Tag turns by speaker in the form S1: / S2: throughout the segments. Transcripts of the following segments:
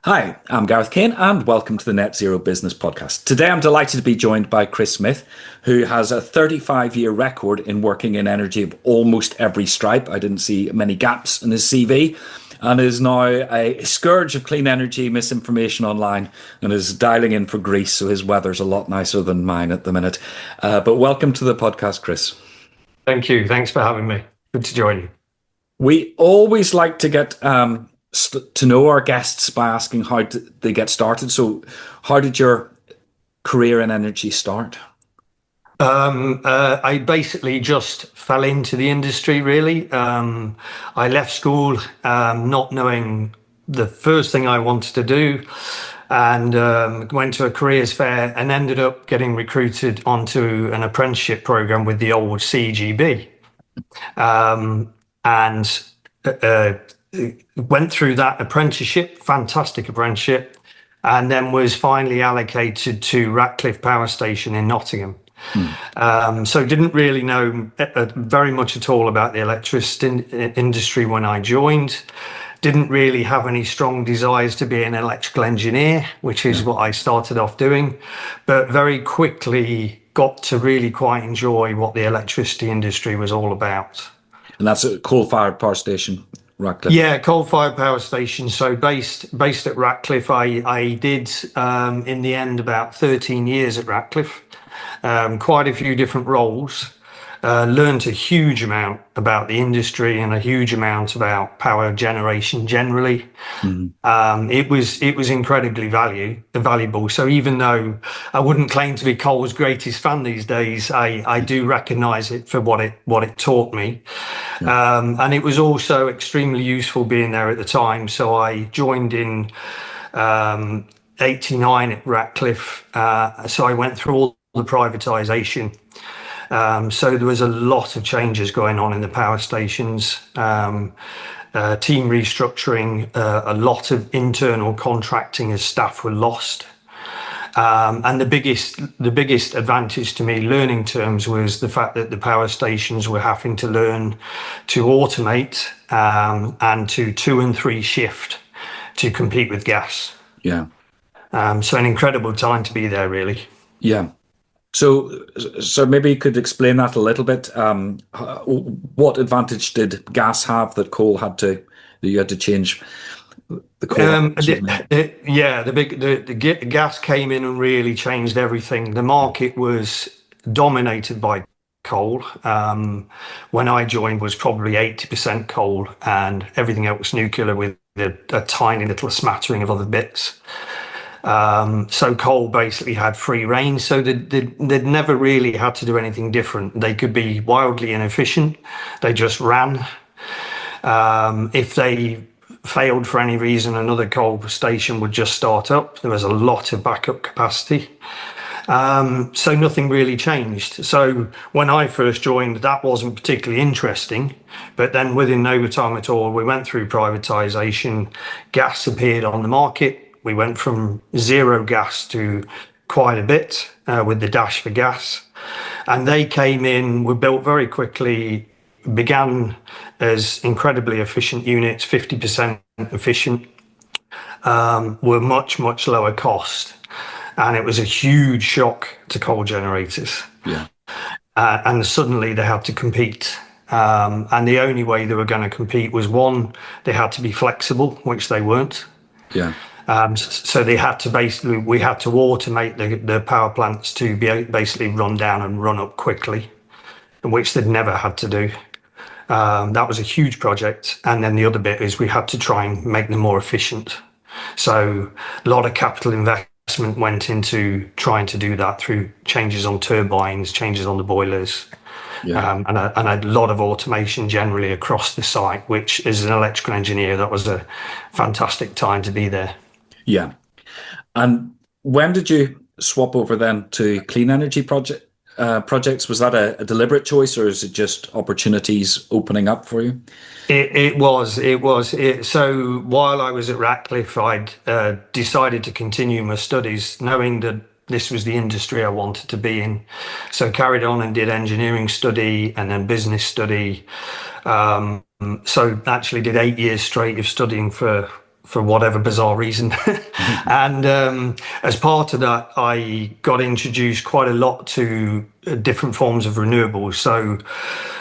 S1: Hi, I'm Gareth Kane and welcome to the Net Zero Business Podcast. Today I'm delighted to be joined by Chris Smith, who has a 35-year record in working in energy of almost every stripe. I didn't see many gaps in his CV, and is now a scourge of clean energy misinformation online and is dialing in for Greece, so his weather's a lot nicer than mine at the minute. But welcome to the podcast, Chris.
S2: Thank you. Thanks for having me. Good to join you.
S1: We always like to get to know our guests by asking how they get started. So, how did your career in energy start?
S2: I basically just fell into the industry, really. I left school not knowing the first thing I wanted to do, and went to a careers fair and ended up getting recruited onto an apprenticeship program with the old CGB. And went through that apprenticeship, fantastic apprenticeship, and then was finally allocated to Ratcliffe Power Station in Nottingham. So didn't really know very much at all about the electricity industry when I joined. Didn't really have any strong desires to be an electrical engineer, which is what I started off doing, but very quickly got to really quite enjoy what the electricity industry was all about.
S1: And that's a coal-fired power station, Ratcliffe.
S2: Yeah, coal-fired power station. So based at Ratcliffe, I did in the end about 13 years at Ratcliffe, quite a few different roles. Learned a huge amount about the industry and a huge amount about power generation generally. It was incredibly valuable. So even though I wouldn't claim to be coal's greatest fan these days, I do recognise it for what it taught me. And it was also extremely useful being there at the time. So I joined in 89 at Ratcliffe. So I went through all the privatisation. So there was a lot of changes going on in the power stations, team restructuring, a lot of internal contracting as staff were lost. And the biggest advantage to me learning terms was the fact that the power stations were having to learn to automate and to 2 and 3 shift to compete with gas.
S1: Yeah.
S2: So an incredible time to be there, really.
S1: Yeah. So maybe you could explain that a little bit. What advantage did gas have that you had to change the coal?
S2: The gas came in and really changed everything. The market was dominated by coal. When I joined was probably 80% coal and everything else nuclear with a tiny little smattering of other bits. So coal basically had free rein, so they'd never really had to do anything different. They could be wildly inefficient. They just ran. If they failed for any reason, another coal station would just start up. There was a lot of backup capacity. So nothing really changed. So when I first joined, that wasn't particularly interesting. But then within no time at all, we went through privatisation. Gas appeared on the market. We went from zero gas to quite a bit with the dash for gas. And they came in, were built very quickly, began as incredibly efficient units, 50% efficient, were much, much lower cost. And it was a huge shock to coal generators.
S1: Yeah.
S2: And suddenly they had to compete. And the only way they were going to compete was, one, they had to be flexible, which they weren't.
S1: Yeah.
S2: So we had to automate the power plants to be basically run down and run up quickly, which they'd never had to do. That was a huge project. And then the other bit is we had to try and make them more efficient. So a lot of capital investment went into trying to do that through changes on turbines, changes on the boilers, and a lot of automation generally across the site, which as an electrical engineer, that was a fantastic time to be there.
S1: Yeah. And when did you swap over then to clean energy projects? Was that a deliberate choice, or is it just opportunities opening up for you?
S2: It was. So while I was at Ratcliffe, I'd decided to continue my studies, knowing that this was the industry I wanted to be in. So carried on and did engineering study and then business study. So actually did 8 years straight of studying for for whatever bizarre reason. And as part of that, I got introduced quite a lot to different forms of renewables. So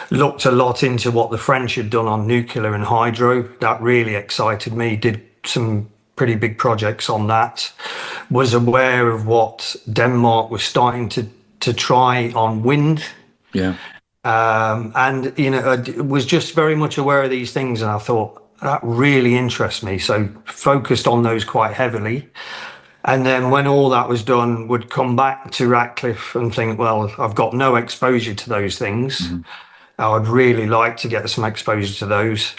S2: looked a lot into what the French had done on nuclear and hydro. That really excited me. Did some pretty big projects on that. Was aware of what Denmark was starting to try on wind.
S1: Yeah.
S2: And, you know, I was just very much aware of these things. And I thought, that really interests me. So focused on those quite heavily. And then when all that was done, would come back to Ratcliffe and think, well, I've got no exposure to those things. I would really like to get some exposure to those.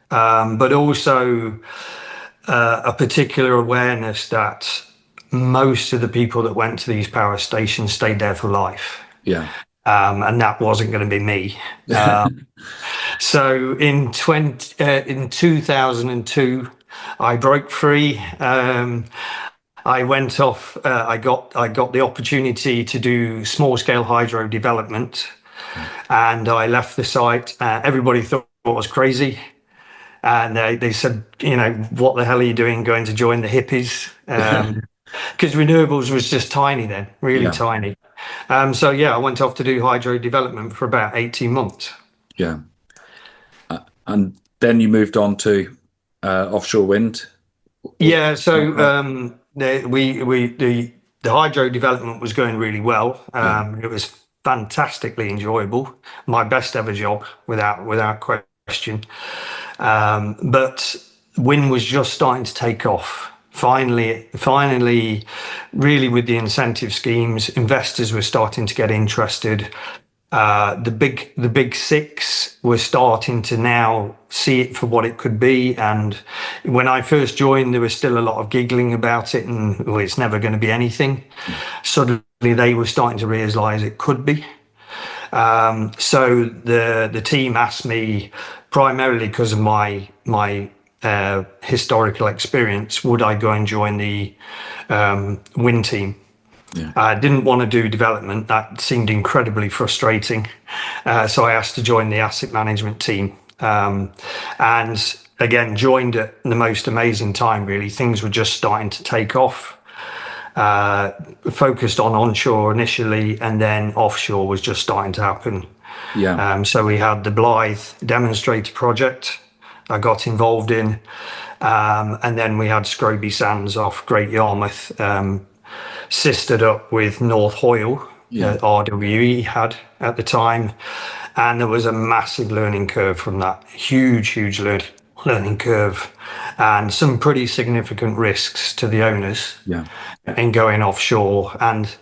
S2: But also a particular awareness that most of the people that went to these power stations stayed there for life.
S1: Yeah.
S2: And that wasn't going to be me. So in 2002, I broke free. I went off. I got the opportunity to do small scale hydro development, and I left the site. Everybody thought I was crazy, and they said, you know, what the hell are you doing going to join the hippies? Because renewables was just tiny then, really tiny. So yeah, I went off to do hydro development for about 18 months.
S1: Yeah. And then you moved on to offshore wind.
S2: Yeah, so the hydro development was going really well. It was fantastically enjoyable. My best ever job, without question. But wind was just starting to take off. Finally, really with the incentive schemes, investors were starting to get interested. The big six were starting to now see it for what it could be. And when I first joined, there was still a lot of giggling about it and, well, it's never going to be anything. Suddenly they were starting to realize it could be. So the team asked me, primarily because of my historical experience, would I go and join the wind team?
S1: Yeah.
S2: I didn't want to do development. That seemed incredibly frustrating. So I asked to join the asset management team. And again, joined at the most amazing time, really. Things were just starting to take off. Focused on onshore initially, and then offshore was just starting to happen.
S1: Yeah.
S2: So we had the Blythe demonstrator project I got involved in. And then we had Scroby Sands off Great Yarmouth, sistered up with North Hoyle, that RWE had at the time. And there was a massive learning curve from that, huge learning curve, and some pretty significant risks to the owners in going offshore. And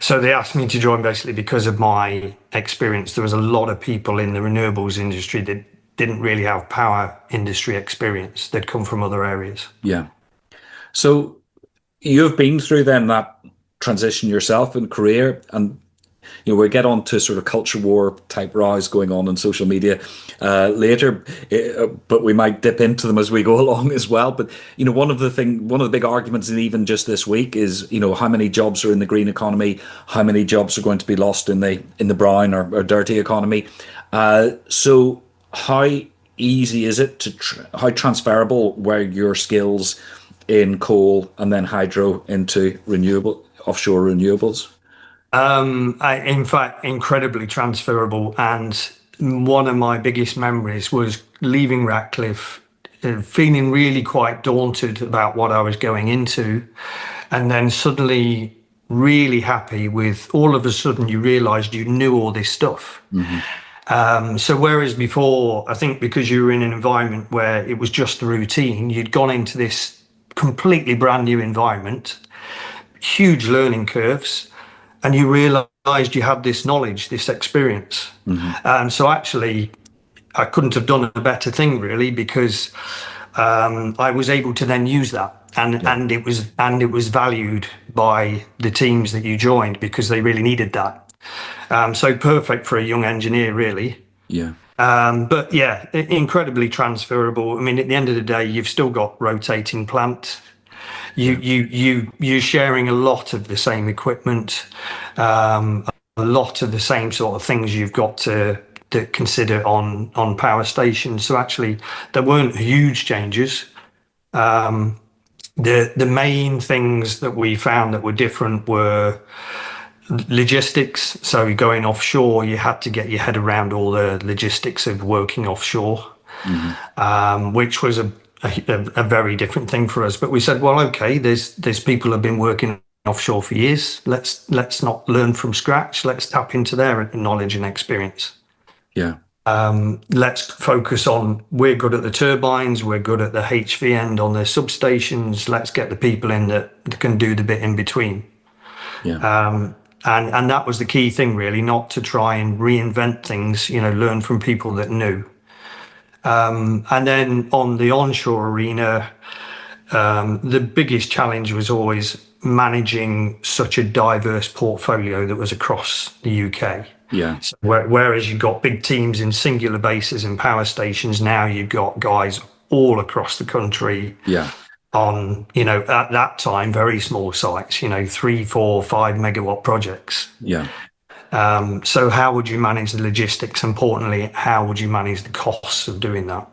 S2: so they asked me to join basically because of my experience. There was a lot of people in the renewables industry that didn't really have power industry experience. They'd come from other areas.
S1: Yeah. So you've been through then that transition yourself in career, and you know, we'll get on to sort of culture war type rows going on social media later, but we might dip into them as we go along as well. But you know, one of the big arguments, and even just this week, is, you know, how many jobs are in the green economy, how many jobs are going to be lost in the brown or dirty economy. So how easy is it how transferable were your skills in coal and then hydro into offshore renewables?
S2: In fact, incredibly transferable. And one of my biggest memories was leaving Ratcliffe, feeling really quite daunted about what I was going into, and then suddenly really happy with, all of a sudden you realized you knew all this stuff. So whereas before, I think because you were in an environment where it was just the routine, you'd gone into this completely brand new environment, huge learning curves, and you realized you had this knowledge, this experience. So actually, I couldn't have done a better thing, really, because I was able to then use that. And it was valued by the teams that you joined because they really needed that. So perfect for a young engineer, really.
S1: Yeah.
S2: But yeah, incredibly transferable. I mean, at the end of the day, you've still got rotating plant. You're sharing a lot of the same equipment, a lot of the same sort of things you've got to consider on power stations. So actually, there weren't huge changes. The main things that we found that were different were logistics. So going offshore, you had to get your head around all the logistics of working offshore, which was a very different thing for us. But we said, well, okay, there's people who've been working offshore for years. Let's not learn from scratch. Let's tap into their knowledge and experience.
S1: Yeah.
S2: Let's focus on, we're good at the turbines, we're good at the HV end on the substations. Let's get the people in that can do the bit in between.
S1: Yeah.
S2: And that was the key thing, really, not to try and reinvent things, learn from people that knew. And then on the onshore arena, the biggest challenge was always managing such a diverse portfolio that was across the UK.
S1: Yeah.
S2: So whereas you've got big teams in singular bases and power stations, now you've got guys all across the country.
S1: Yeah.
S2: On, at that time, very small sites, 3, 4, 5 megawatt projects.
S1: Yeah.
S2: So how would you manage the logistics? Importantly, how would you manage the costs of doing that?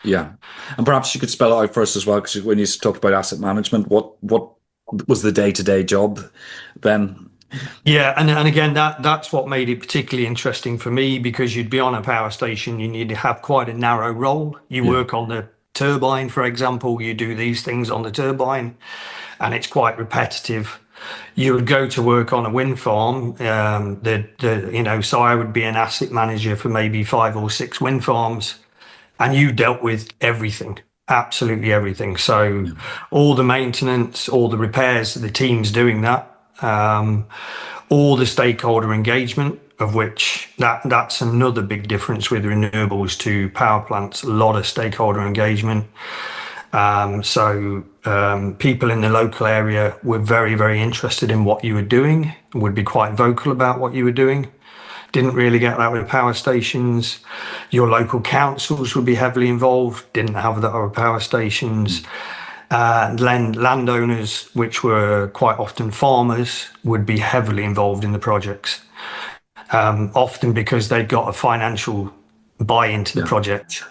S1: Yeah. And perhaps you could spell it out for us as well, because when you talked about asset management, what was the day-to-day job then?
S2: Yeah, and again, that's what made it particularly interesting for me, because you'd be on a power station, you need to have quite a narrow role. You work on the turbine, for example, you do these things on the turbine, and it's quite repetitive. You would go to work on a wind farm, so I would be an asset manager for maybe 5 or 6 wind farms, and you dealt with everything, absolutely everything. So all the maintenance, all the repairs, the teams doing that, all the stakeholder engagement, of which that's another big difference with renewables to power plants, a lot of stakeholder engagement. People in the local area were very, very interested in what you were doing, would be quite vocal about what you were doing. Didn't really get that with power stations. Your local councils would be heavily involved, didn't have that with power stations. Landowners, which were quite often farmers, would be heavily involved in the projects, often because they got a financial buy into the project.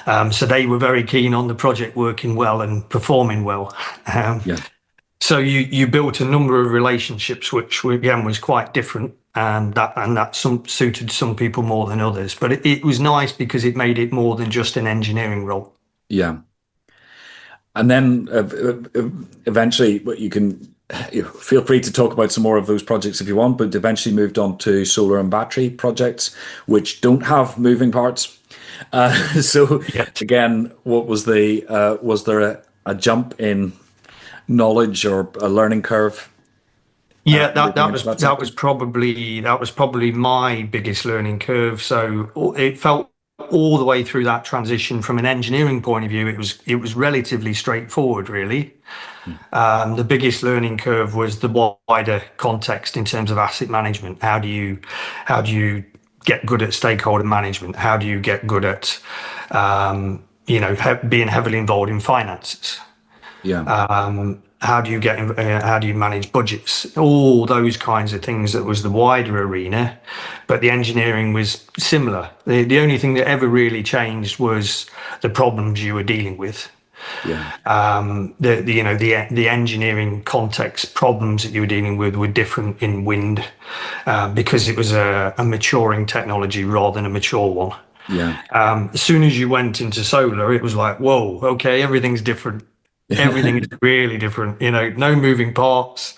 S2: So they were very keen on the project working well and performing well. So you built a number of relationships, which again was quite different, and that suited some people more than others. But it was nice because it made it more than just an engineering role.
S1: Yeah. And then eventually, you can feel free to talk about some more of those projects if you want, but eventually moved on to solar and battery projects, which don't have moving parts. Again, what was was there a jump in knowledge or a learning curve?
S2: Yeah, that was probably my biggest learning curve. So it felt all the way through that transition from an engineering point of view, it was relatively straightforward, really. The biggest learning curve was the wider context in terms of asset management. How do you get good at stakeholder management? How do you get good at being heavily involved in finances? How do you manage budgets? All those kinds of things. That was the wider arena, but the engineering was similar. The only thing that ever really changed was the problems you were dealing with. The engineering context problems that you were dealing with were different in wind, because it was a maturing technology rather than a mature one. As soon as you went into solar, it was like, whoa, okay, everything's different. Everything is really different, no moving parts.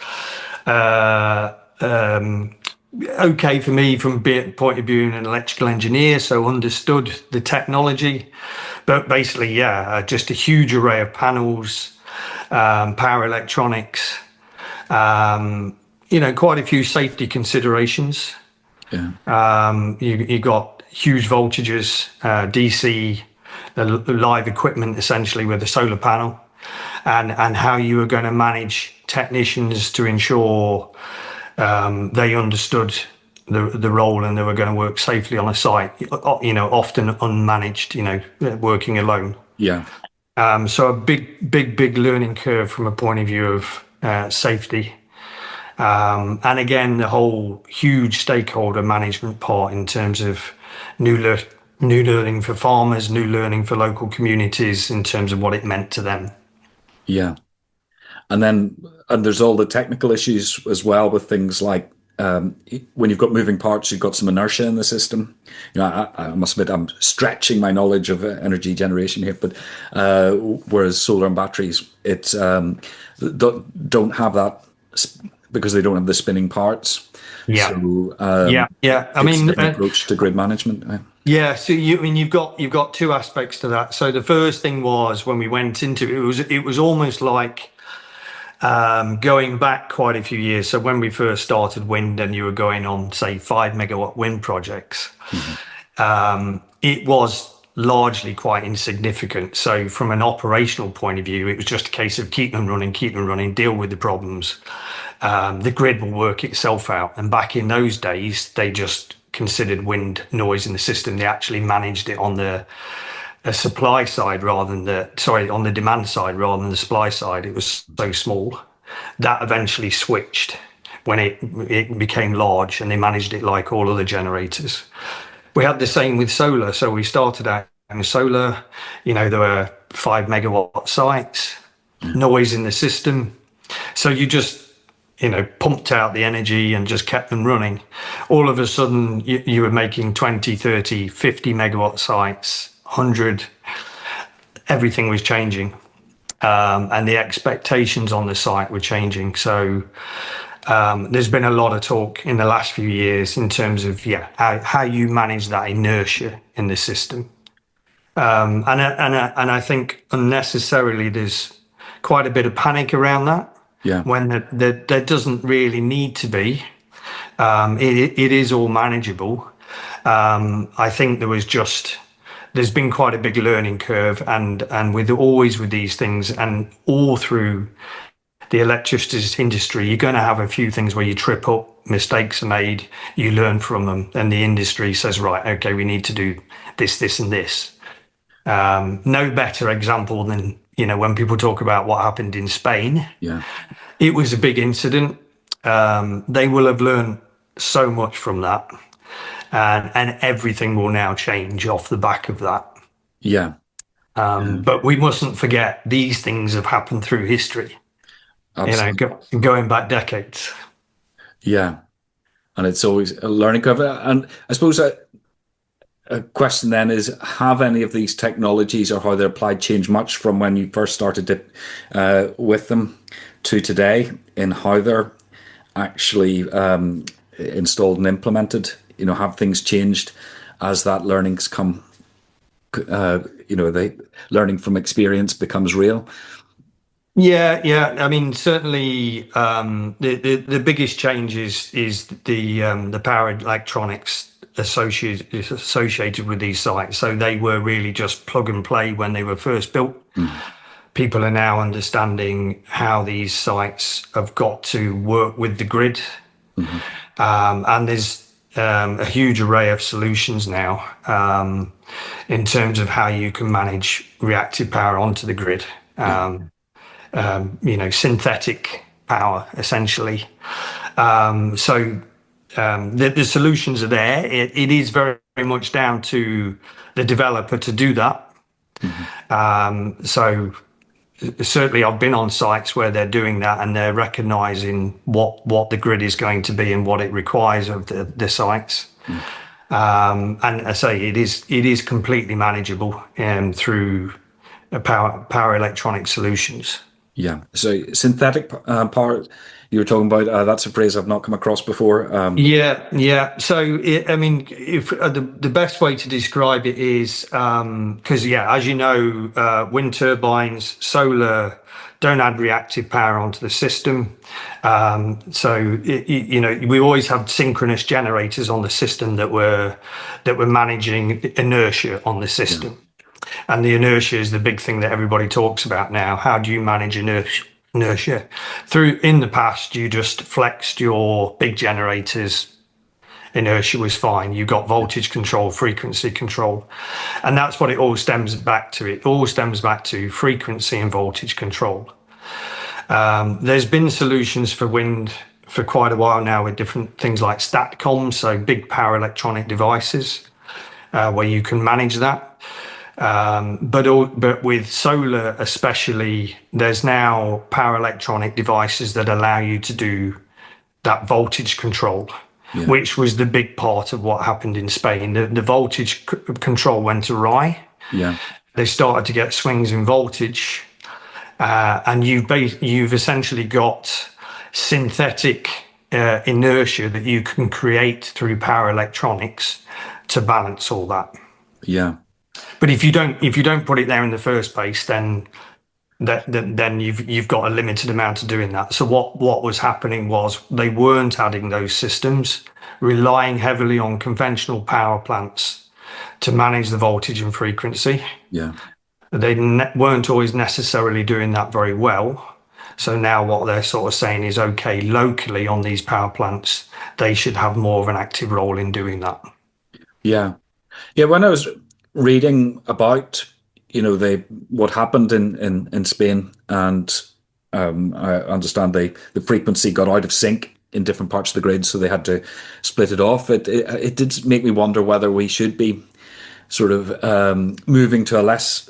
S2: Okay for me from point of view an electrical engineer, so understood the technology, but basically, just a huge array of panels, power electronics, quite a few safety considerations. You got huge voltages, DC, live equipment essentially with a solar panel. And how you were going to manage technicians to ensure they understood the role and they were going to work safely on a site, often unmanaged, working alone. So a big learning curve from a point of view of safety. And again, the whole huge stakeholder management part in terms of new learning for farmers, new learning for local communities in terms of what it meant to them.
S1: Yeah. And then, and there's all the technical issues as well with things like when you've got moving parts, you've got some inertia in the system. I must admit, I'm stretching my knowledge of energy generation here, but whereas solar and batteries, it's don't have that because they don't have the spinning parts.
S2: Yeah,
S1: So
S2: yeah. I
S1: takes a
S2: mean,
S1: different approach to grid management.
S2: yeah. So I mean, you've got two aspects to that. So the first thing was when we went into it was almost like going back quite a few years. So when we first started wind, and you were going on, say, 5 megawatt wind projects,
S1: Hmm.
S2: it was largely quite insignificant. So from an operational point of view, it was just a case of keep them running, deal with the problems. The grid will work itself out. And back in those days, they just considered wind noise in the system. They actually managed it on the supply side rather than on the demand side rather than the supply side. It was so small. That eventually switched when it became large, and they managed it like all other generators. We had the same with solar. So we started out in solar, there were 5 megawatt sites,
S1: Yeah.
S2: noise in the system. So you just, pumped out the energy and just kept them running. All of a sudden, you were making 20, 30, 50 megawatt sites, 100. Everything was changing. And the expectations on the site were changing. So there's been a lot of talk in the last few years in terms of how you manage that inertia in the system, and I think unnecessarily there's quite a bit of panic around that
S1: Yeah.
S2: when there doesn't really need to be. It is all manageable. I think there's been quite a big learning curve, and with these things, and all through the electricity industry, you're going to have a few things where you trip up, mistakes are made, you learn from them, and the industry says, right, okay, we need to do this, and this. No better example than, when people talk about what happened in Spain.
S1: Yeah.
S2: It was a big incident. They will have learned so much from that, and everything will now change off the back of that.
S1: Yeah.
S2: But we mustn't forget these things have happened through history,
S1: Absolutely.
S2: going back decades.
S1: Yeah. And it's always a learning curve. And I suppose a question then is, have any of these technologies or how they're applied changed much from when you first started with them to today in how they're actually installed and implemented? Have things changed as that learning's come, the learning from experience becomes real?
S2: Yeah, yeah. I mean, certainly, the biggest change is the power electronics associated with these sites. So they were really just plug and play when they were first built.
S1: Mm.
S2: People are now understanding how these sites have got to work with the grid,
S1: Hmm.
S2: and there's a huge array of solutions now, in terms of how you can manage reactive power onto the grid.
S1: Yeah.
S2: Synthetic power, essentially. So the solutions are there. It is very, very much down to the developer to do that.
S1: Hmm.
S2: So certainly I've been on sites where they're doing that, and they're recognizing what the grid is going to be and what it requires of the sites.
S1: Mm.
S2: And I say it is completely manageable through power electronic solutions.
S1: Yeah. So synthetic power, you were talking about, that's a phrase I've not come across before.
S2: Yeah, yeah. So, I mean, if the best way to describe it is because, as you know, wind turbines, solar don't add reactive power onto the system. We always had synchronous generators on the system that were managing inertia on the
S1: Yeah.
S2: system. And the inertia is the big thing that everybody talks about now. How do you manage inertia? In the past, you just flexed your big generators. Inertia was fine. You got voltage control, frequency control. And that's what it all stems back to. It all stems back to frequency and voltage control. There's been solutions for wind for quite a while now with different things like STATCOM, so big power electronic devices, where you can manage that. But with solar especially, there's now power electronic devices that allow you to do that voltage control,
S1: Yeah.
S2: which was the big part of what happened in Spain. The voltage control went awry.
S1: Yeah.
S2: They started to get swings in voltage, and you've essentially got synthetic inertia that you can create through power electronics to balance all that.
S1: Yeah.
S2: But if you don't put it there in the first place, then you've got a limited amount of doing that. So what was happening was they weren't adding those systems, relying heavily on conventional power plants to manage the voltage and frequency.
S1: Yeah.
S2: They weren't always necessarily doing that very well. So now what they're sort of saying is, okay, locally on these power plants, they should have more of an active role in doing that.
S1: Yeah. Yeah. When I was reading about, what happened in Spain, and I understand the frequency got out of sync in different parts of the grid, so they had to split it off. It did make me wonder whether we should be sort of moving to a less,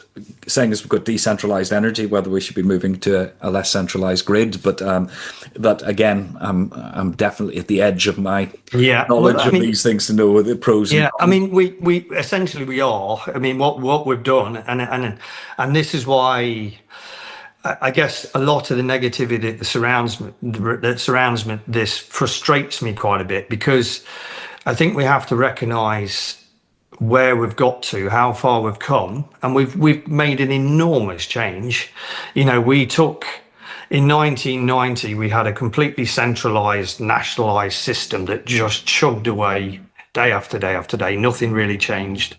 S1: saying as we've got decentralized energy, whether we should be moving to a less centralized grid. But that again, I'm definitely at the edge of my
S2: Yeah, well,
S1: knowledge
S2: I
S1: of
S2: mean,
S1: these things to know the pros and
S2: yeah, I
S1: cons.
S2: mean, we essentially we are. I mean, what we've done, and this is why I guess a lot of the negativity that surrounds me, this frustrates me quite a bit, because I think we have to recognise where we've got to, how far we've come, and we've made an enormous change. We took in 1990 we had a completely centralised, nationalised system that just chugged away day after day after day. Nothing really changed.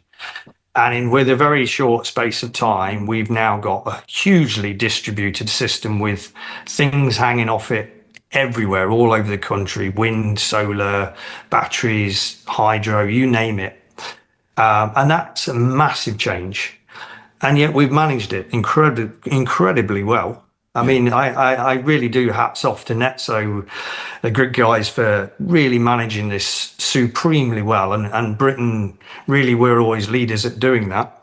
S2: And with a very short space of time, we've now got a hugely distributed system with things hanging off it everywhere, all over the country: wind, solar, batteries, hydro, you name it. And that's a massive change. And yet we've managed it incredibly well. I
S1: Yeah.
S2: mean, I really do hats off to Netso, the grid guys, for really managing this supremely well. And Britain, really, we're always leaders at doing that.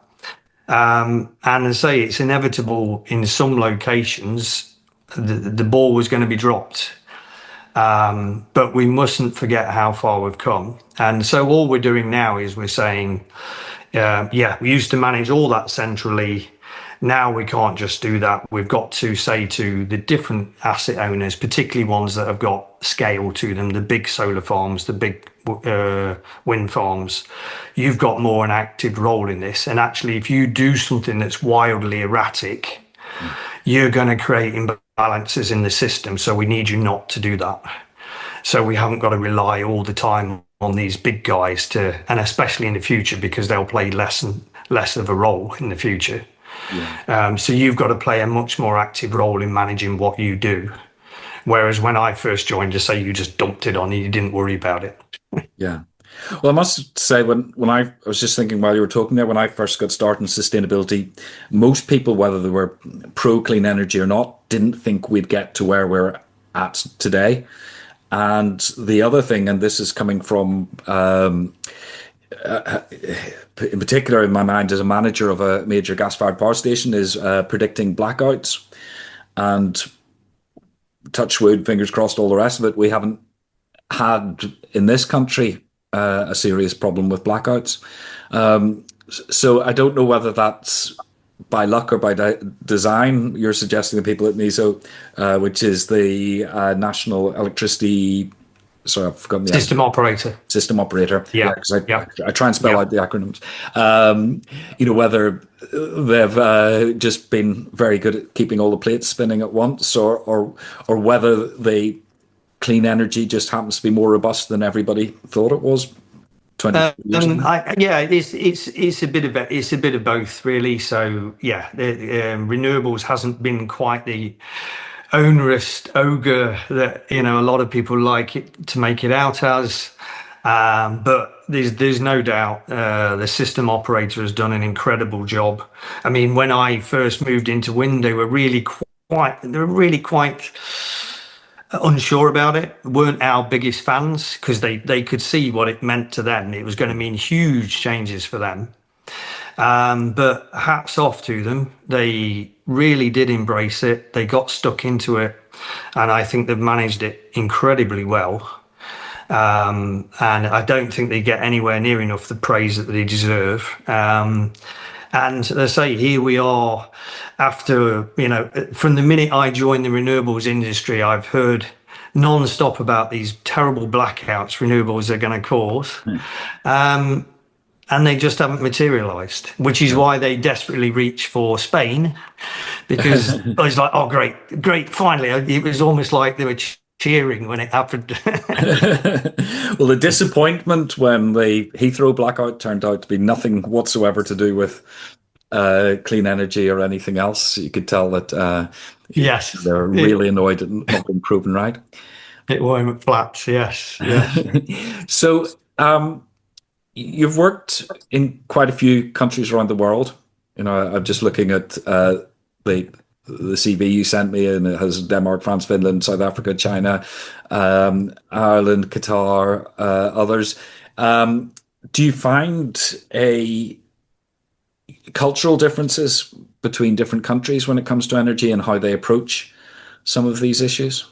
S2: And I say it's inevitable in some locations, the ball was going to be dropped. But we mustn't forget how far we've come. And so all we're doing now is we're saying, yeah, we used to manage all that centrally. Now we can't just do that. We've got to say to the different asset owners, particularly ones that have got scale to them, the big solar farms, the big wind farms, you've got more an active role in this. And actually, if you do something that's wildly erratic, you're going to create imbalances in the system. So we need you not to do that. So we haven't got to rely all the time on these big guys and especially in the future, because they'll play less and less of a role in the future.
S1: Yeah.
S2: So you've got to play a much more active role in managing what you do. Whereas when I first joined, just say you just dumped it on and you didn't worry about it.
S1: Yeah. Well, I must say, when I was just thinking while you were talking there, when I first got started in sustainability, most people, whether they were pro clean energy or not, didn't think we'd get to where we're at today. And the other thing, and this is coming from, in particular in my mind as a manager of a major gas-fired power station, is predicting blackouts. And touch wood, fingers crossed, all the rest of it, we haven't had in this country a serious problem with blackouts. So I don't know whether that's by luck or by design. You're suggesting the people at NESO, which is the National Electricity. Sorry, I've forgotten the
S2: System operator.
S1: system operator. Yeah,
S2: Yeah.
S1: because
S2: Yeah.
S1: I try and spell
S2: Yeah.
S1: out the acronyms. Whether they've just been very good at keeping all the plates spinning at once, or whether the clean energy just happens to be more robust than everybody thought it was 20 years ago.
S2: Yeah, it's a bit of both, really. So yeah, the renewables hasn't been quite the onerous ogre that a lot of people like it to make it out as. But there's no doubt the system operator has done an incredible job. I mean, when I first moved into wind, they were really quite unsure about it. Weren't our biggest fans, because they could see what it meant to them. It was going to mean huge changes for them. But hats off to them. They really did embrace it. They got stuck into it, and I think they've managed it incredibly well. And I don't think they get anywhere near enough the praise that they deserve. And as I say, here we are after, from the minute I joined the renewables industry, I've heard non-stop about these terrible blackouts renewables are going to cause. And they just haven't materialized, which is why they desperately reach for Spain, because it's like, oh, great, great, finally. It was almost like they were cheering when it happened.
S1: Well, the disappointment when the Heathrow blackout turned out to be nothing whatsoever to do with clean energy or anything else. You could tell that
S2: Yes,
S1: they're really annoyed at not being proven right.
S2: it went flat. Yes, yes.
S1: So, you've worked in quite a few countries around the world. I'm just looking at the CV you sent me, and it has Denmark, France, Finland, South Africa, China, Ireland, Qatar, others. Do you find a cultural differences between different countries when it comes to energy and how they approach some of these issues?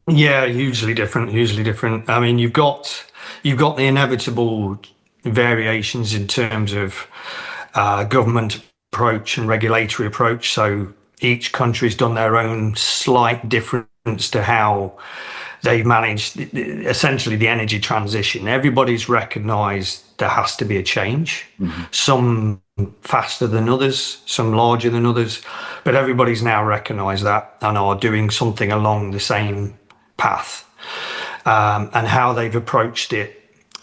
S2: Yeah, hugely different, hugely different. I mean, you've got the inevitable variations in terms of government approach and regulatory approach. So each country's done their own slight difference to how they've managed essentially the energy transition. Everybody's recognised there has to be a change. Some faster than others, some larger than others, but everybody's now recognised that and are doing something along the same path. And how they've approached it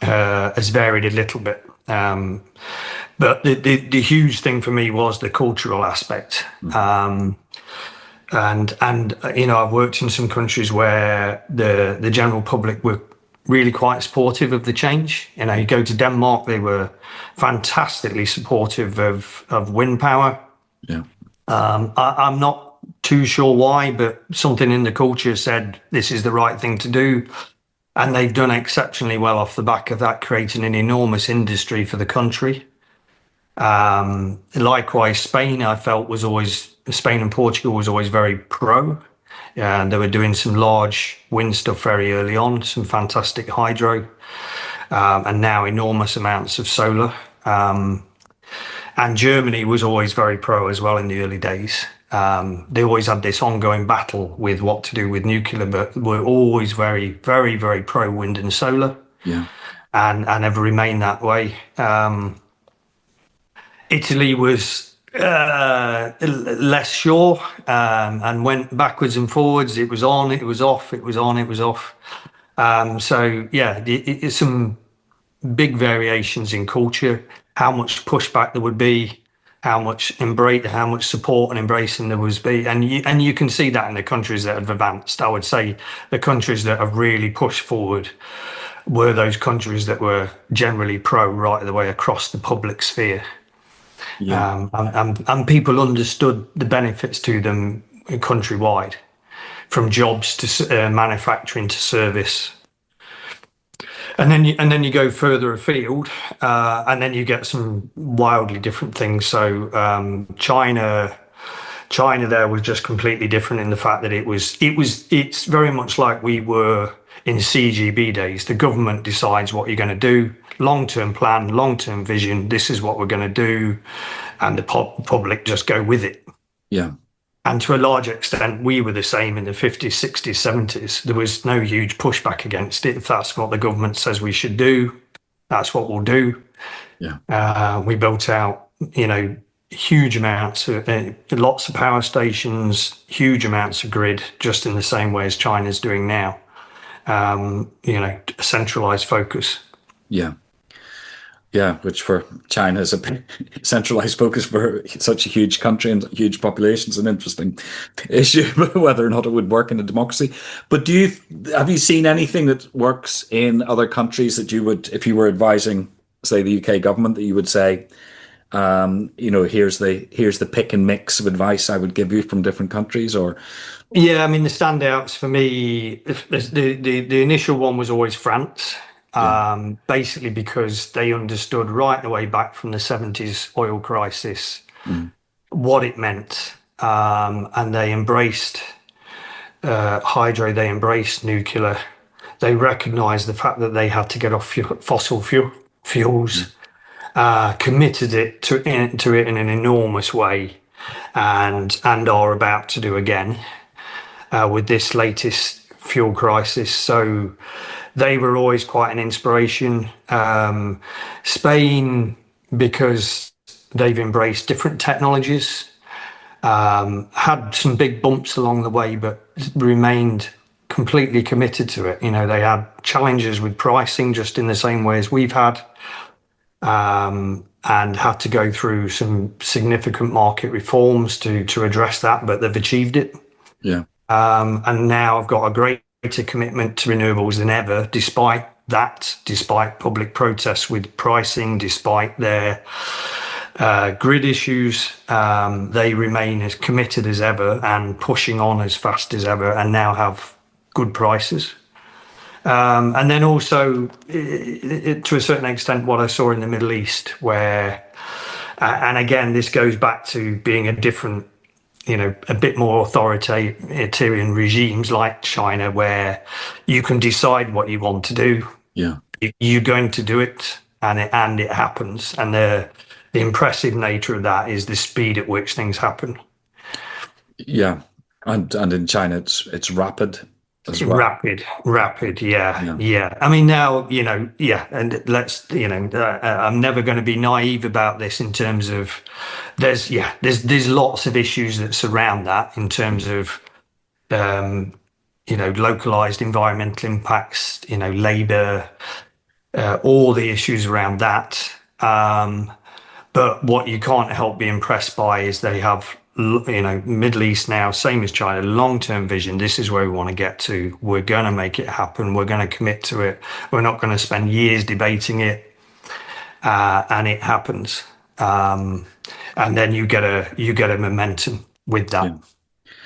S2: has varied a little bit. But the huge thing for me was the cultural aspect. And I've worked in some countries where the general public were really quite supportive of the change. You go to Denmark, they were fantastically supportive of wind power.
S1: Yeah.
S2: I'm not too sure why, but something in the culture said this is the right thing to do. And they've done exceptionally well off the back of that, creating an enormous industry for the country. Likewise, Spain and Portugal was always very pro. And they were doing some large wind stuff very early on, some fantastic hydro, and now enormous amounts of solar. And Germany was always very pro as well in the early days. They always had this ongoing battle with what to do with nuclear, but were always very, very, very pro wind and solar.
S1: Yeah.
S2: And have remained that way. Italy was less sure, and went backwards and forwards. It was on, it was off, it was on, it was off. So yeah, it's some big variations in culture, how much pushback there would be, how much support and embracing there was be, and you can see that in the countries that have advanced. I would say the countries that have really pushed forward were those countries that were generally pro right the way across the public sphere.
S1: Yeah.
S2: And people understood the benefits to them countrywide, from jobs to manufacturing to service. And then you go further afield, and then you get some wildly different things. So China there was just completely different in the fact that it's very much like we were in CGB days. The government decides what you're going to do, long-term plan, long-term vision. This is what we're going to do, and the public just go with it.
S1: Yeah.
S2: And to a large extent, we were the same in the 50s, 60s, 70s. There was no huge pushback against it. If that's what the government says we should do, that's what we'll do.
S1: Yeah.
S2: We built out, huge amounts of lots of power stations, huge amounts of grid, just in the same way as China's doing now. A centralized focus.
S1: Yeah. Yeah, which for China is a centralized focus for such a huge country and huge population is an interesting issue, whether or not it would work in a democracy. But have you seen anything that works in other countries that you would, if you were advising, say, the UK government, that you would say, here's the pick and mix of advice I would give you from different countries? Or
S2: yeah, I mean, the standouts for me, the initial one was always France.
S1: Yeah.
S2: basically because they understood right the way back from the 70s oil crisis
S1: Mm.
S2: what it meant. And they embraced hydro, they embraced nuclear. They recognized the fact that they had to get off fossil
S1: Yeah.
S2: fuels, committed to it in an enormous way, and are about to do again with this latest fuel crisis. So they were always quite an inspiration. Spain, because they've embraced different technologies, had some big bumps along the way, but remained completely committed to it. You know, they had challenges with pricing just in the same way as we've had, and had to go through some significant market reforms to address that, but they've achieved it.
S1: Yeah.
S2: And now I've got a greater commitment to renewables than ever, despite that, despite public protests with pricing, despite their grid issues. They remain as committed as ever and pushing on as fast as ever, and now have good prices. And then also, to a certain extent, what I saw in the Middle East, where, and again, this goes back to being a different, you know, a bit more authoritarian regimes like China, where you can decide what you want to do.
S1: Yeah.
S2: You're going to do it, and it happens. And the impressive nature of that is the speed at which things happen.
S1: Yeah. And in China, it's rapid as well.
S2: Rapid, yeah,
S1: Yeah.
S2: yeah. I mean, now, you know, yeah, and let's, you know, I'm never going to be naive about this in terms of there's lots of issues that surround that in terms of, you know, localized environmental impacts, you know, labor, all the issues around that. But what you can't help be impressed by is they have, you know, Middle East now, same as China, long-term vision. This is where we want to get to. We're going to make it happen. We're going to commit to it. We're not going to spend years debating it, and it happens. And then you get a momentum with
S1: Yeah.
S2: that,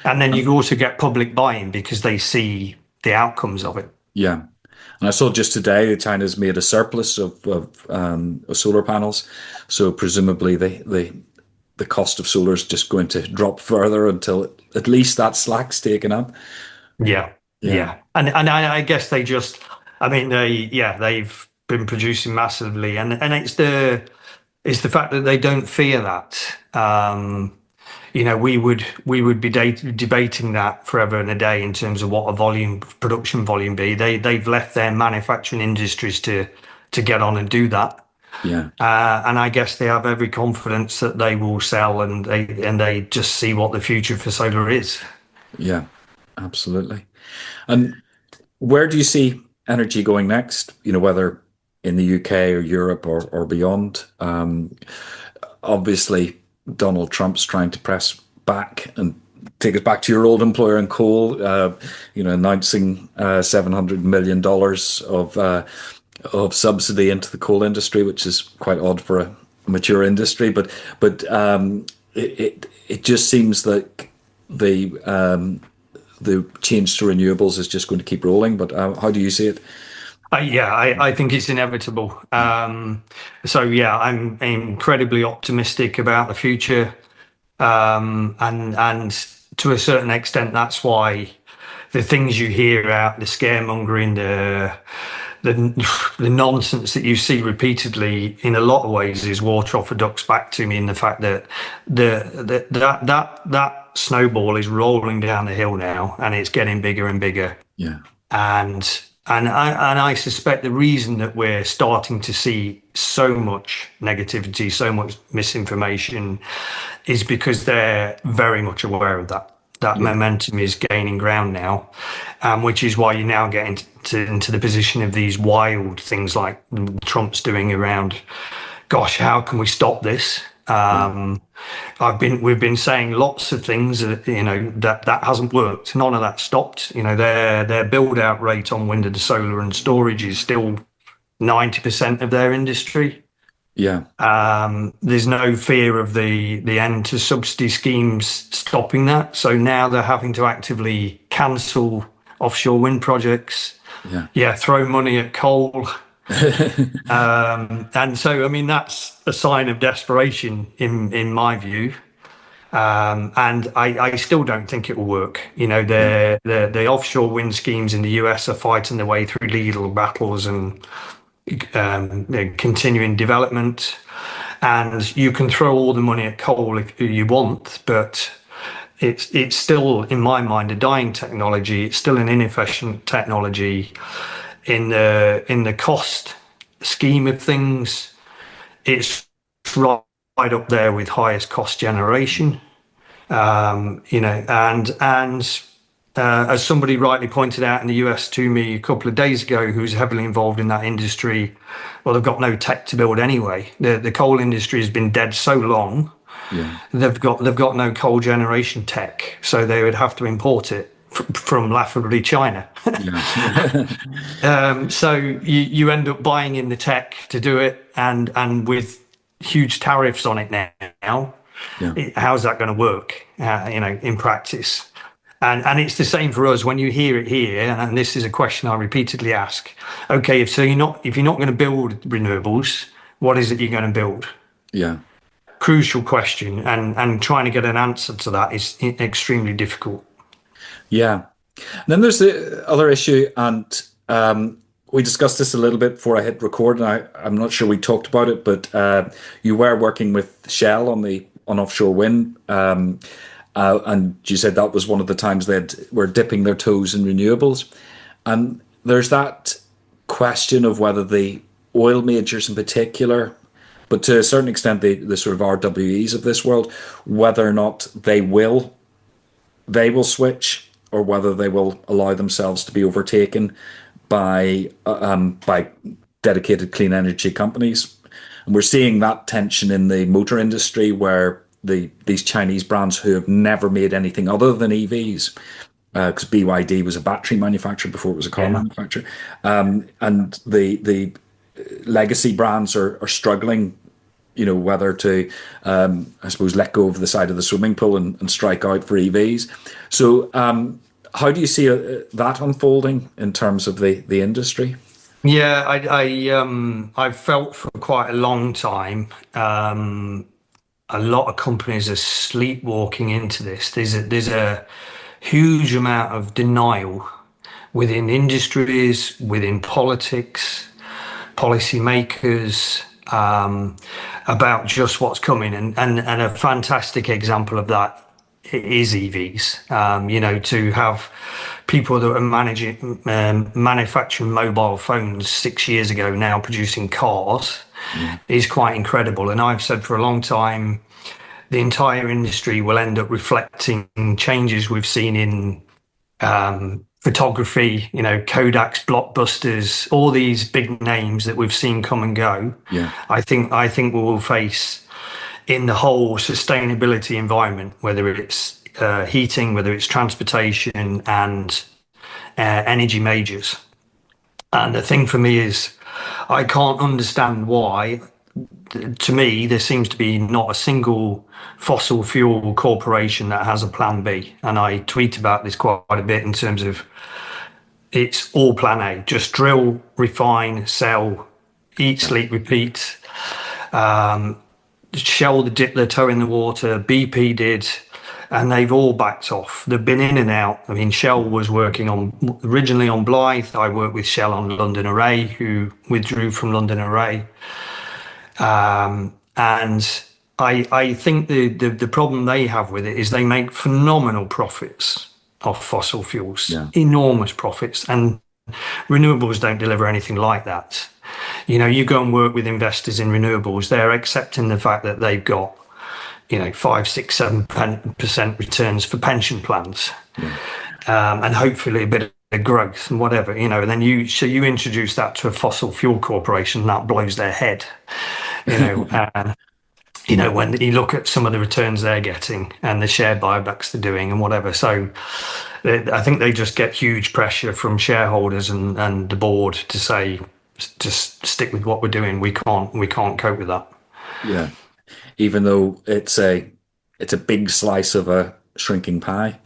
S2: and then you also get public buy-in because they see the outcomes of it.
S1: Yeah. And I saw just today that China's made a surplus of solar panels. So presumably the cost of solar is just going to drop further until at least that slack's taken up.
S2: Yeah,
S1: Yeah.
S2: yeah, and I guess they just, I mean, they've been producing massively, and it's the fact that they don't fear that. You know, we would be debating that forever and a day in terms of what a production volume be. They've left their manufacturing industries to get on and do that.
S1: Yeah.
S2: And I guess they have every confidence that they will sell, and they just see what the future for solar is.
S1: Yeah. Absolutely. And where do you see energy going next? You know, whether in the UK or Europe or beyond? Obviously, Donald Trump's trying to press back and take us back to your old employer in coal. You know, announcing $700 million of subsidy into the coal industry, which is quite odd for a mature industry. But it just seems like the change to renewables is just going to keep rolling. But how do you see it?
S2: Yeah, I think it's inevitable. So yeah, I'm incredibly optimistic about the future, and to a certain extent, that's why the things you hear out, the scaremongering, the nonsense that you see repeatedly, in a lot of ways, is water off a duck's back to me. In the fact that that snowball is rolling down the hill now, and it's getting bigger and bigger.
S1: Yeah.
S2: And I suspect the reason that we're starting to see so much negativity, so much misinformation, is because they're very much aware of that. That
S1: Yeah.
S2: momentum is gaining ground now, which is why you now get into the position of these wild things like Trump's doing around, gosh, how can we stop this?
S1: Yeah.
S2: We've been saying lots of things that, you know, that hasn't worked. None of that stopped. You know, their build out rate on wind and solar and storage is still 90% of their industry.
S1: Yeah.
S2: There's no fear of the end to subsidy schemes stopping that. So now they're having to actively cancel offshore wind projects.
S1: Yeah.
S2: Yeah, throw money at coal. And so, I mean, that's a sign of desperation in my view. And I still don't think it will work. You know,
S1: Yeah,
S2: the offshore wind schemes in the US are fighting their way through legal battles and continuing development. And you can throw all the money at coal if you want, but it's still, in my mind, a dying technology. It's still an inefficient technology in the cost scheme of things. It's right up there with highest cost generation. You know, and as somebody rightly pointed out in the US to me a couple of days ago, who's heavily involved in that industry, well, they've got no tech to build anyway. The coal industry has been dead so long,
S1: yeah,
S2: they've got no coal generation tech, so they would have to import it from laughably China.
S1: yeah,
S2: So you end up buying in the tech to do it, and with huge tariffs on it now,
S1: yeah,
S2: how's that going to work? You know, in practice. And it's the same for us when you hear it here. And this is a question I repeatedly ask. Okay, if you're not going to build renewables, what is it you're going to build?
S1: yeah.
S2: Crucial question, and trying to get an answer to that is extremely difficult.
S1: Yeah. And then there's the other issue, and we discussed this a little bit before I hit record, and I'm not sure we talked about it, but you were working with Shell on offshore wind, and you said that was one of the times were dipping their toes in renewables, and there's that question of whether the oil majors in particular, but to a certain extent the sort of RWEs of this world, whether or not they will switch, or whether they will allow themselves to be overtaken by dedicated clean energy companies. And we're seeing that tension in the motor industry, where these Chinese brands who have never made anything other than EVs, because BYD was a battery manufacturer before it was a car
S2: Yeah.
S1: manufacturer, and the legacy brands are struggling, whether to, I suppose, let go of the side of the swimming pool and strike out for EVs. So, how do you see that unfolding in terms of the industry?
S2: Yeah, I've felt for quite a long time. A lot of companies are sleepwalking into this. There's a huge amount of denial within industries, within politics, policymakers, about just what's coming. And a fantastic example of that is EVs. You know, to have people that are manufacturing mobile phones 6 years ago now producing cars
S1: Yeah,
S2: is quite incredible. And I've said for a long time, the entire industry will end up reflecting changes we've seen in photography, you know, Kodak's, Blockbusters, all these big names that we've seen come and go.
S1: yeah,
S2: I think we will face in the whole sustainability environment, whether it's heating, whether it's transportation and energy majors. And the thing for me is, I can't understand why. To me, there seems to be not a single fossil fuel corporation that has a plan B. And I tweet about this quite a bit in terms of it's all plan A, just drill, refine, sell, eat,
S1: yeah,
S2: sleep, repeat. Shell dipped their toe in the water, BP did, and they've all backed off. They've been in and out. I mean, Shell was working originally on Blythe. I worked with Shell on London Array, who withdrew from London Array. And I think the problem they have with it is they make phenomenal profits off fossil fuels,
S1: yeah,
S2: enormous profits, and renewables don't deliver anything like that. You know, you go and work with investors in renewables, they're accepting the fact that they've got, you know, 5, 6, 7% returns for pension plans,
S1: yeah,
S2: and hopefully a bit of growth and whatever, you know. And then you introduce that to a fossil fuel corporation, that blows their head, you know. You know, when you look at some of the returns they're getting and the share buybacks they're doing and whatever. So I think they just get huge pressure from shareholders and the board to say, just stick with what we're doing. We can't cope with that.
S1: yeah. Even though it's a big slice of a shrinking pie.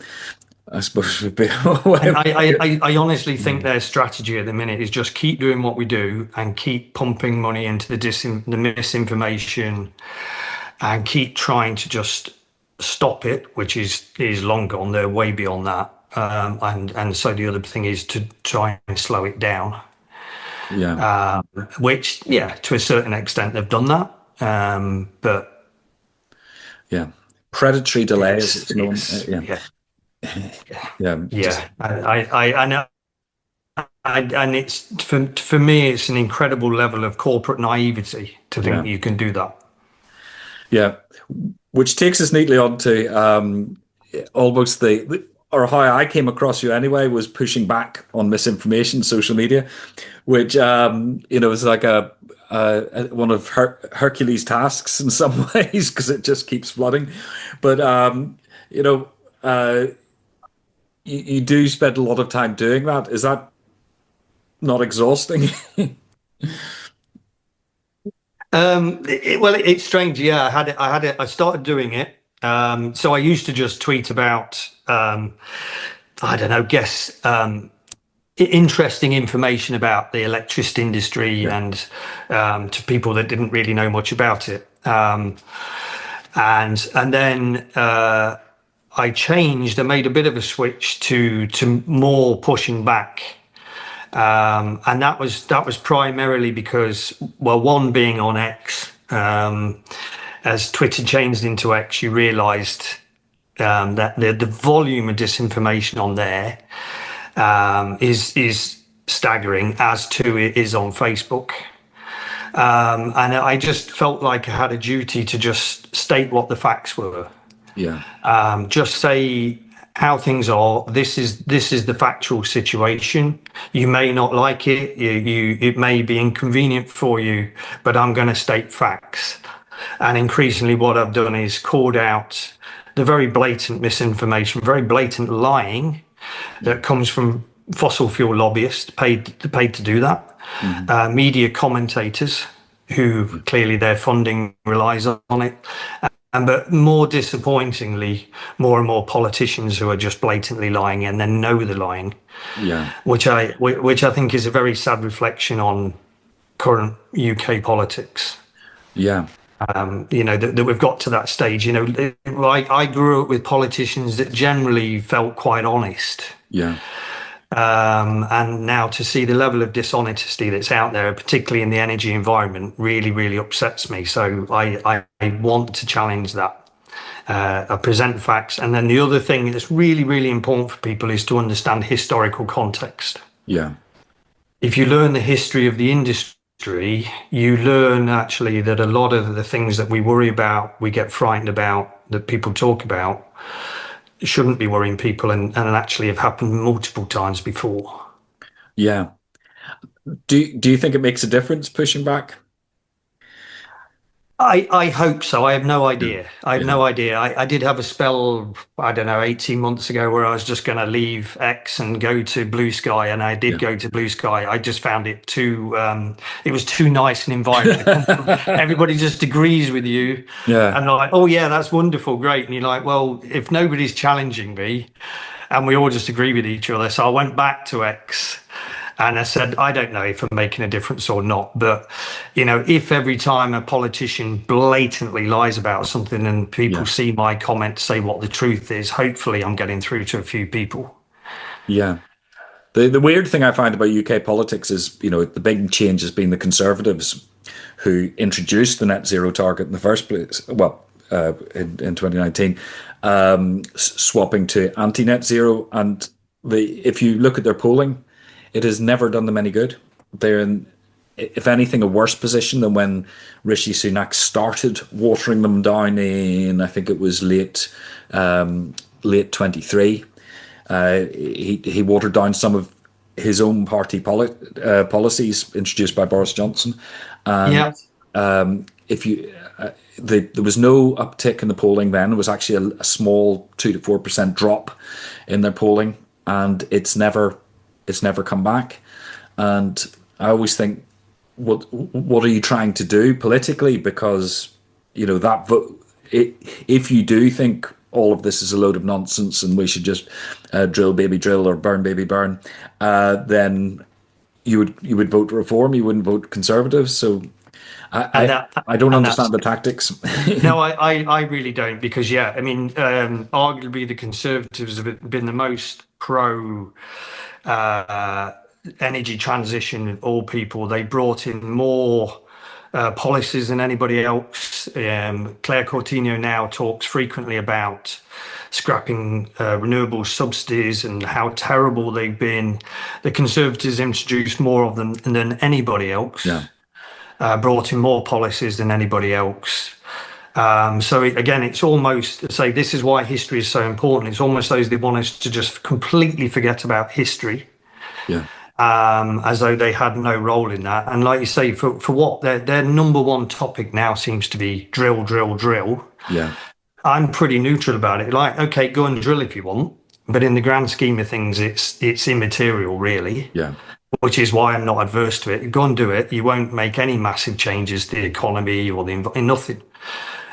S1: I suppose would be a way
S2: And
S1: of putting it.
S2: I honestly think their strategy at the minute is just keep doing what we do and keep pumping money into the misinformation and keep trying to just stop it, which is long gone. They're way beyond that. And so the other thing is to try and slow it down,
S1: Yeah,
S2: which, yeah, to a certain extent they've done that. But
S1: yeah. Predatory delay, as
S2: it's
S1: it's known.
S2: it's
S1: Yeah,
S2: yeah,
S1: yeah. Just
S2: yeah. I know. And it's for me, it's an incredible level of corporate naivety to think
S1: yeah,
S2: you can do that.
S1: yeah. Which takes us neatly on to almost or how I came across you anyway was pushing back on misinformation, social media, which is like one of Hercules' tasks in some ways because it just keeps flooding. But you know, uh, you do spend a lot of time doing that. Is that not exhausting?
S2: It's strange. Yeah, I started doing it. So I used to just tweet about, I don't know, guess interesting information about the electricity industry
S1: Yeah,
S2: and to people that didn't really know much about it. And then I changed. I made a bit of a switch to more pushing back. And that was primarily because, well, one being on X, as Twitter changed into X, you realised that the volume of disinformation on there is staggering, as too it is on Facebook. And I just felt like I had a duty to just state what the facts were.
S1: yeah,
S2: Just say how things are. This is the factual situation. You may not like it. It may be inconvenient for you, but I'm going to state facts. And increasingly, what I've done is called out the very blatant misinformation, very blatant lying
S1: yeah.
S2: that comes from fossil fuel lobbyists paid to do that,
S1: Mhm.
S2: media commentators who
S1: Yeah,
S2: clearly their funding relies on it, and but more disappointingly, more and more politicians who are just blatantly lying and then know the lying,
S1: yeah,
S2: which I think is a very sad reflection on current UK politics.
S1: yeah,
S2: That we've got to that stage. I grew up with politicians that generally felt quite honest.
S1: yeah,
S2: And now to see the level of dishonesty that's out there, particularly in the energy environment, really, really upsets me. So I want to challenge that. I present facts. And then the other thing that's really, really important for people is to understand historical context.
S1: yeah,
S2: If you learn the history of the industry, you learn actually that a lot of the things that we worry about, we get frightened about, that people talk about, shouldn't be worrying people and actually have happened multiple times before.
S1: yeah. Do you think it makes a difference pushing back?
S2: I hope so. I have no
S1: Yeah,
S2: idea. I have
S1: yeah,
S2: no idea. I did have a spell, I don't know, 18 months ago where I was just going to leave X and go to Blue Sky. And I did
S1: yeah.
S2: go to Blue Sky. I just found it it was too nice an environment. Everybody just agrees with you.
S1: Yeah,
S2: And like, oh, yeah, that's wonderful. Great. And you're like, well, if nobody's challenging me and we all just agree with each other. So I went back to X. And I said, I don't know if I'm making a difference or not, but if every time a politician blatantly lies about something and people
S1: yeah,
S2: see my comments say what the truth is, hopefully I'm getting through to a few people.
S1: yeah. The weird thing I find about UK politics is, the big change has been the Conservatives who introduced the net zero target in the first place. Well, in 2019, swapping to anti-net zero, and if you look at their polling, it has never done them any good. They're in, if anything, a worse position than when Rishi Sunak started watering them down in, I think it was late 23. He watered down some of his own party policies introduced by Boris Johnson, and
S2: Yeah.
S1: if you there was no uptick in the polling then. It was actually a small 2 to 4% drop in their polling, and it's never come back. And I always think, what are you trying to do politically? Because that vote, if you do think all of this is a load of nonsense and we should just drill baby drill or burn baby burn, then you would vote reform. You wouldn't vote conservative. So
S2: and
S1: I
S2: that
S1: I don't
S2: and that's
S1: understand the tactics.
S2: no, I really don't, because yeah, I mean, arguably the Conservatives have been the most pro uh, energy transition of all people. They brought in more policies than anybody else. Claire Coutinho now talks frequently about scrapping renewable subsidies and how terrible they've been. The Conservatives introduced more of them than anybody else,
S1: Yeah,
S2: brought in more policies than anybody else. So again, it's almost say this is why history is so important. It's almost those that want us to just completely forget about history,
S1: yeah,
S2: as though they had no role in that. And like you say, for what their number one topic now seems to be drill, drill, drill.
S1: yeah,
S2: I'm pretty neutral about it. Like, okay, go and drill if you want, but in the grand scheme of things, it's immaterial, really.
S1: yeah,
S2: Which is why I'm not adverse to it. Go and do it. You won't make any massive changes to the economy or nothing.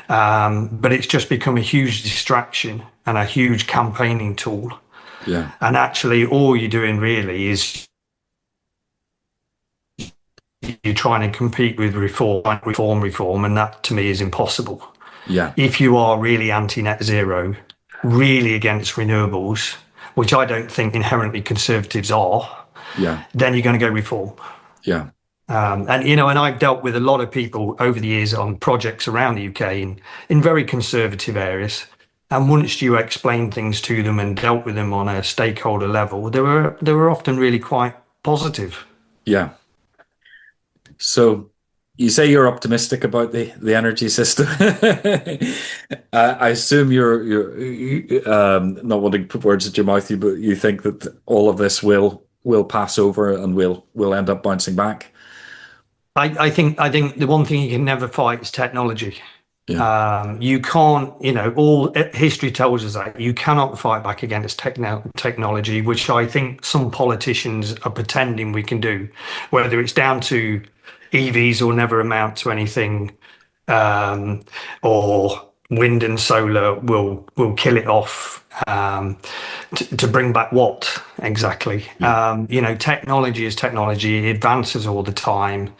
S2: But it's just become a huge distraction and a huge campaigning tool.
S1: yeah,
S2: And actually, all you're doing really is you're trying to compete with reform, and that to me is impossible.
S1: yeah,
S2: If you are really anti-net zero, really against renewables, which I don't think inherently conservatives are,
S1: yeah,
S2: then you're going to go reform.
S1: yeah,
S2: And I've dealt with a lot of people over the years on projects around the UK in very conservative areas. And once you explain things to them and dealt with them on a stakeholder level, they were often really quite positive.
S1: yeah. So you say you're optimistic about the energy system. I assume not wanting to put words into your mouth, but you think that all of this will pass over and will end up bouncing back.
S2: I think the one thing you can never fight is technology.
S1: Yeah,
S2: You can't, all history tells us that you cannot fight back against technology, which I think some politicians are pretending we can do, whether it's down to EVs will never amount to anything, or wind and solar will kill it off. To bring back what exactly?
S1: yeah,
S2: Technology is technology. It advances all the time,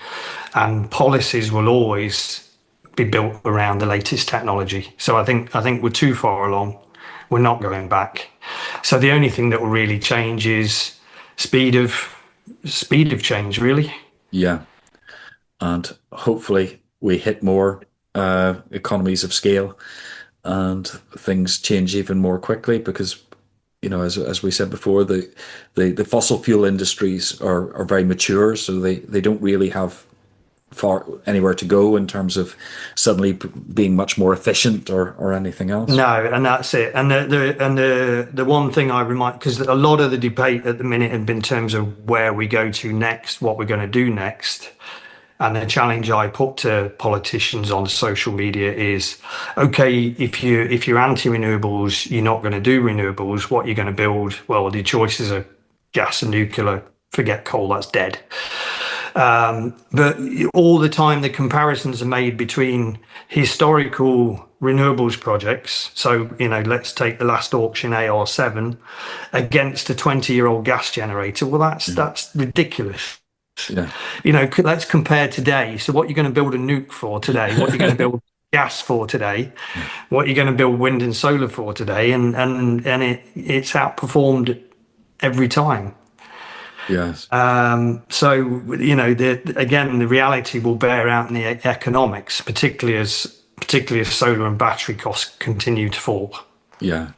S2: and policies will always be built around the latest technology. So I think we're too far along. We're not going back. So the only thing that will really change is speed of change, really.
S1: yeah. And hopefully we hit more economies of scale and things change even more quickly because as we said before, the fossil fuel industries are very mature, so they don't really have far anywhere to go in terms of suddenly being much more efficient or anything else.
S2: No, and that's it. And the one thing I remind, because a lot of the debate at the minute had been in terms of where we go to next, what we're going to do next. And the challenge I put to politicians on social media is, okay, if you're anti-renewables, you're not going to do renewables. What you're going to build? Well, the choices are gas and nuclear. Forget coal, that's dead. But all the time, the comparisons are made between historical renewables projects. So, let's take the last auction AR7 against a 20-year-old gas generator. Well, that's ridiculous.
S1: Yeah,
S2: Let's compare today. So what you're going to build a nuke for today, what you're going to build gas for today, what you're going to build wind and solar for today, and it's outperformed every time.
S1: yes,
S2: So again, the reality will bear out in the economics, particularly as solar and battery costs continue to fall.
S1: yeah.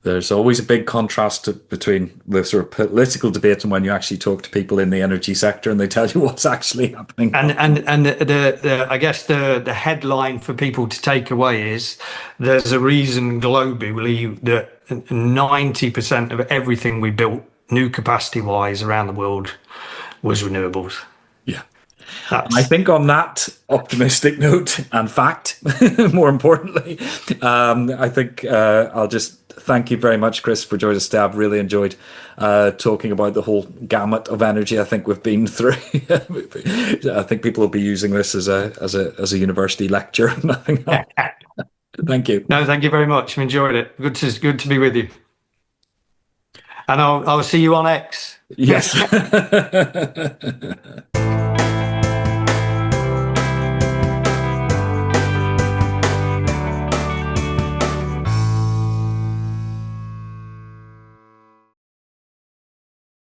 S1: There's always a big contrast between the sort of political debate and when you actually talk to people in the energy sector and they tell you what's actually happening.
S2: And the I guess the headline for people to take away is there's a reason globally that 90% of everything we built new capacity wise around the world was renewables.
S1: Yeah. I
S2: That's
S1: think on that optimistic note and fact, more importantly, I think I'll just thank you very much, Chris, for joining us today. I've really enjoyed talking about the whole gamut of energy I think we've been through. I think people will be using this as a university lecture, nothing else. Thank you.
S2: No, thank you very much. I've enjoyed it. Good to be with you. And I'll see you on X.
S1: Yes.